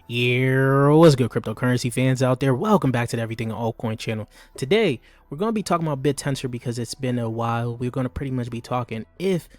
Yeah, what's good, cryptocurrency fans out there? Welcome back to the Everything Altcoin channel. Today, we're going to be talking about Bittensor because it's been a while. We're going to pretty much be talking if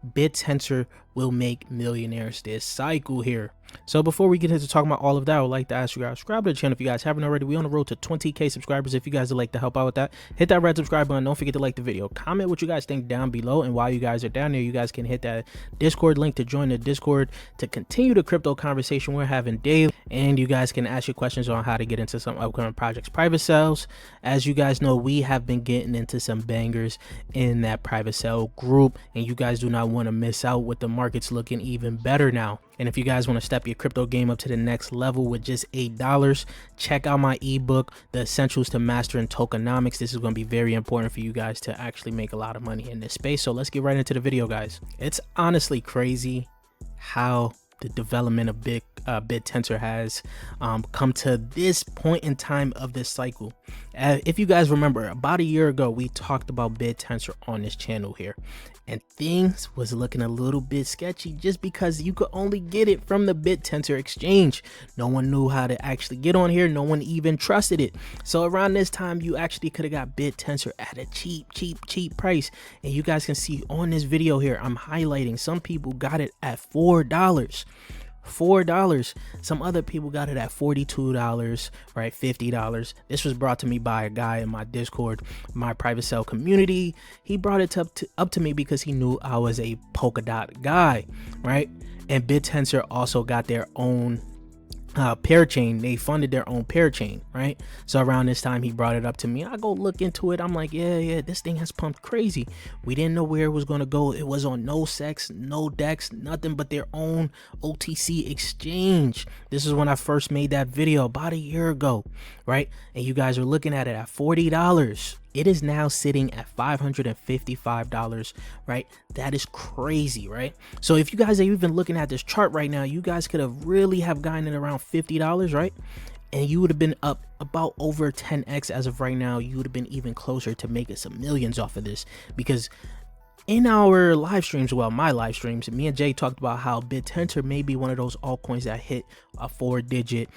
Bittensor will make millionaires this cycle here. So before we get into talking about all of that, I would like to ask you guys, subscribe to the channel if you guys haven't already. We're on the road to 20k subscribers. If you guys would like to help out with that, hit that red subscribe button. Don't forget to like the video, comment what you guys think down below, and while you guys are down there, you guys can hit that Discord link to join the Discord to continue the crypto conversation we're having daily. And you guys can ask your questions on how to get into some upcoming projects, private sales. As you guys know, we have been getting into some bangers in that private sale group, and you guys do not want to miss out with the markets looking even better now. And if you guys want to step your crypto game up to the next level with just $8, check out my ebook, The Essentials to Mastering Tokenomics. This is going to be very important for you guys to actually make a lot of money in this space. So let's get right into the video, guys. It's honestly crazy how the development of Bittensor has come to this point in time of this cycle. If you guys remember, about a year ago, we talked about Bittensor on this channel here, and things was looking a little bit sketchy just because you could only get it from the Bittensor exchange. No one knew how to actually get on here. No one even trusted it. So around this time, you actually could have got Bittensor at a cheap price. And you guys can see on this video here, I'm highlighting some people got it at $4. Some other people got it at $42, right? $50. This was brought to me by a guy in my Discord, my private sale community. He brought it up to me because he knew I was a polka dot guy, right? And Bittensor also got their own parachain. They funded their own parachain, right? So around this time, he brought it up to me. I go look into it. I'm like, yeah, this thing has pumped crazy. We didn't know where it was going to go. It was on no sex, no DEX, nothing but their own OTC exchange. This is when I first made that video about a year ago, right? And you guys are looking at it at $40. It is now sitting at $555, right? That is crazy, right? So if you guys are even looking at this chart right now, you guys could have really have gotten it around $50, right? And you would have been up about over 10x as of right now. You would have been even closer to making some millions off of this, because in our live streams, well, my live streams, me and Jay talked about how Bittensor may be one of those altcoins that hit a 4-digit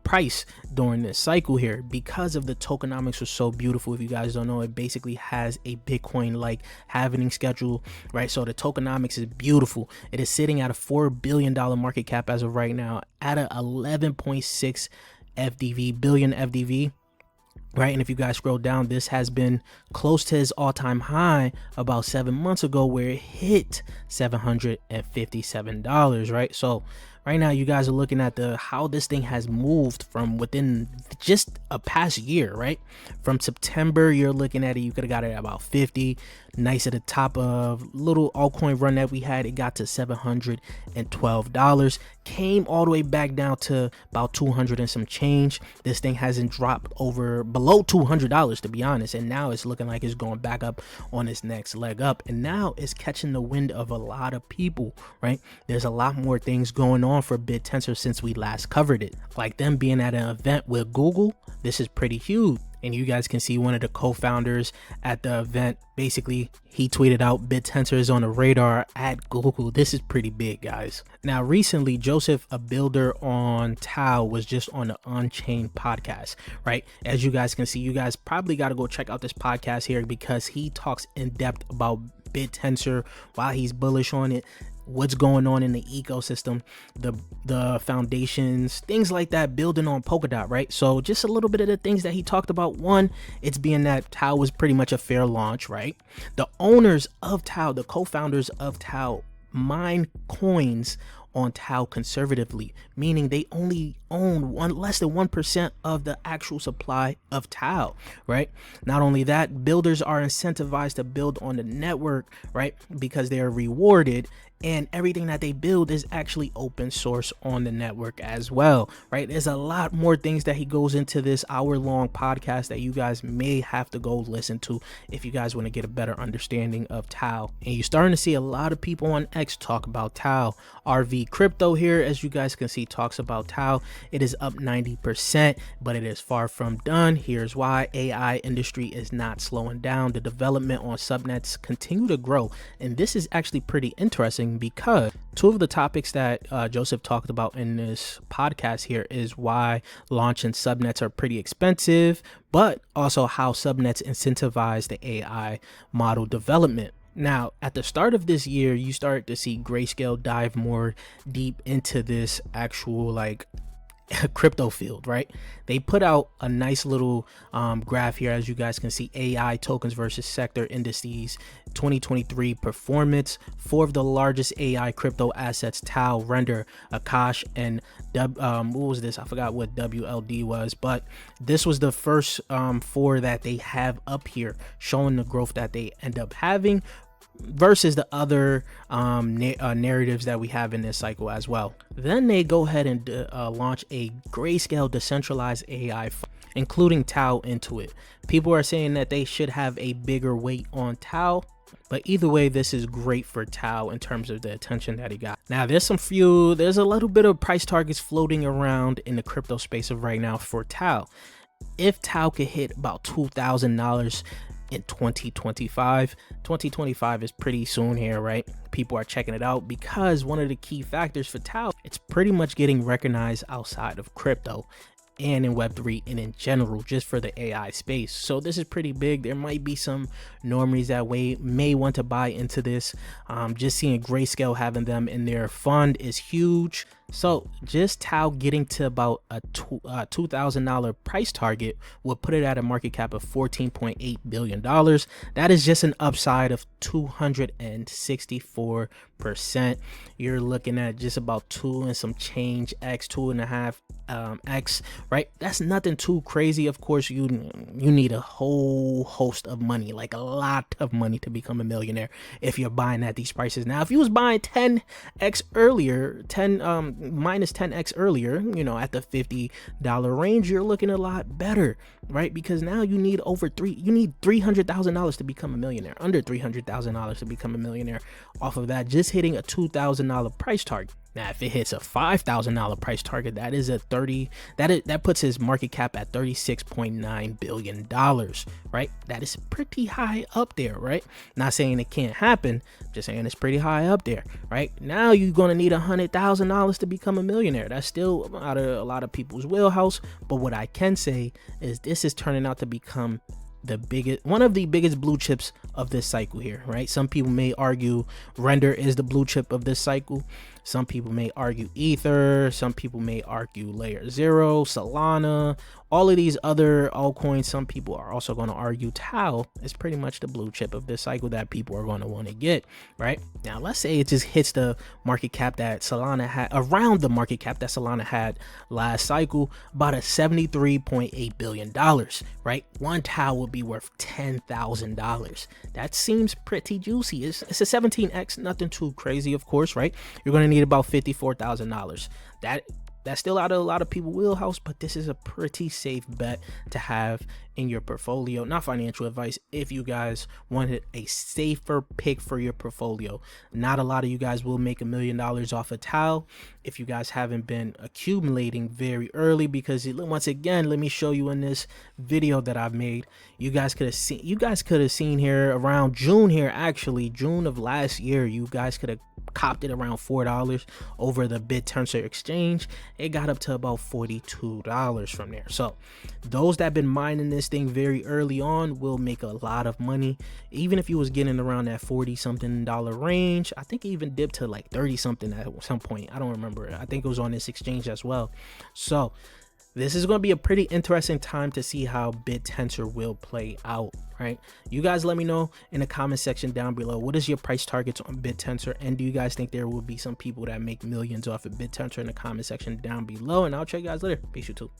price during this cycle here because of the tokenomics was so beautiful. If you guys don't know, it basically has a Bitcoin-like halving schedule, right? So the tokenomics is beautiful. It is sitting at a $4 billion market cap as of right now at a 11.6 billion FDV. Right, and if you guys scroll down, this has been close to his all-time high about 7 months ago, where it hit $757, right? So right now, you guys are looking at how this thing has moved from within just a past year, right? From September, you're looking at it, you could have got it at about 50. Nice at the top of little altcoin run that we had, it got to $712. Came all the way back down to about 200 and some change. This thing hasn't dropped below $200, to be honest, and now it's looking like it's going back up on its next leg up, and now it's catching the wind of a lot of people, right? There's a lot more things going on for Bittensor since we last covered it, like them being at an event with Google. This is pretty huge. And you guys can see one of the co-founders at the event. Basically, he tweeted out, Bittensor is on the radar at Google. This is pretty big, guys. Now, recently, Joseph, a builder on Tau, was just on the On-Chain podcast, right? As you guys can see, you guys probably got to go check out this podcast here because he talks in depth about Bittensor, why he's bullish on it, what's going on in the ecosystem, the foundations, things like that, building on Polkadot, right? So just a little bit of the things that he talked about. One, it's being that Tau was pretty much a fair launch, right? The owners of Tau, the co-founders of Tau, mine coins on Tau conservatively, meaning they only own less than 1% of the actual supply of Tau, right? Not only that, builders are incentivized to build on the network, right? Because they are rewarded, and everything that they build is actually open source on the network as well, right? There's a lot more things that he goes into this hour-long podcast that you guys may have to go listen to if you guys want to get a better understanding of Tau. And you're starting to see a lot of people on X talk about Tau, RV Crypto here, as you guys can see, talks about Tau. It is up 90%, but it is far from done. Here's why. AI industry is not slowing down. The development on subnets continue to grow, and this is actually pretty interesting because two of the topics that Joseph talked about in this podcast here is why launching subnets are pretty expensive, but also how subnets incentivize the AI model development. Now, at the start of this year, you start to see Grayscale dive more deep into this actual like crypto field, right? They put out a nice little graph here, as you guys can see, AI tokens versus sector indices 2023 performance. Four of the largest AI crypto assets, Tau, Render, Akash, and what was this? I forgot what WLD was, but this was the first four that they have up here, showing the growth that they end up having versus the other narratives that we have in this cycle as well. Then they go ahead and launch a grayscale decentralized AI, including Tau into it. People are saying that they should have a bigger weight on Tau, but either way, this is great for Tau in terms of the attention that he got. Now, there's a little bit of price targets floating around in the crypto space of right now for Tau. If Tau could hit about $2,000 in 2025 is pretty soon here, right? People are checking it out because one of the key factors for Tau, it's pretty much getting recognized outside of crypto and in Web3 and in general, just for the AI space. So this is pretty big. There might be some normies that may want to buy into this. Just seeing Grayscale having them in their fund is huge. So just Tau getting to about a $2,000 price target would put it at a market cap of $14.8 billion. That is just an upside of 264%. You're looking at just about 2 and some change x, 2.5 x, right? That's nothing too crazy. Of course, you need a whole host of money, like a lot of money, to become a millionaire if you're buying at these prices. Now, if you was buying 10x earlier, minus 10x earlier, you know, at the $50 range, you're looking a lot better, right? Because now you need $300,000 to become a millionaire, under $300,000 to become a millionaire off of that, just hitting a $2,000 price target. Now, if it hits a $5,000 price target, that puts his market cap at $36.9 billion, right? That is pretty high up there, right? Not saying it can't happen, just saying it's pretty high up there, right? Now you're going to need $100,000 to become a millionaire. That's still out of a lot of people's wheelhouse, but what I can say is this is turning out to become one of the biggest blue chips of this cycle here, right? Some people may argue Render is the blue chip of this cycle. Some people may argue Ether. Some people may argue Layer 0, Solana, all of these other altcoins. Some people are also going to argue Tau is pretty much the blue chip of this cycle that people are going to want to get, right? Now, let's say it just hits the market cap that Solana had, around the market cap that Solana had last cycle, about a $73.8 billion, right? One Tau would be worth $10,000. That seems pretty juicy. It's a 17x, nothing too crazy, of course, right? You're going to need about $54,000. That's still out of a lot of people's wheelhouse, but this is a pretty safe bet to have in your portfolio. Not financial advice. If you guys wanted a safer pick for your portfolio, not a lot of you guys will make $1 million off of Tau if you guys haven't been accumulating very early, because once again, let me show you in this video that I've made. You guys could have seen here around June here, actually June of last year, you guys could have copped it around $4 over the Bittensor exchange. It got up to about $42 from there. So those that have been mining this thing very early on will make a lot of money. Even if you was getting around that $40 something range, I think it even dipped to like 30 something at some point. I don't remember. I think it was on this exchange as well. So this is going to be a pretty interesting time to see how Bittensor will play out, right? You guys let me know in the comment section down below. What is your price targets on Bittensor? And do you guys think there will be some people that make millions off of Bittensor in the comment section down below? And I'll check you guys later. Peace, YouTube.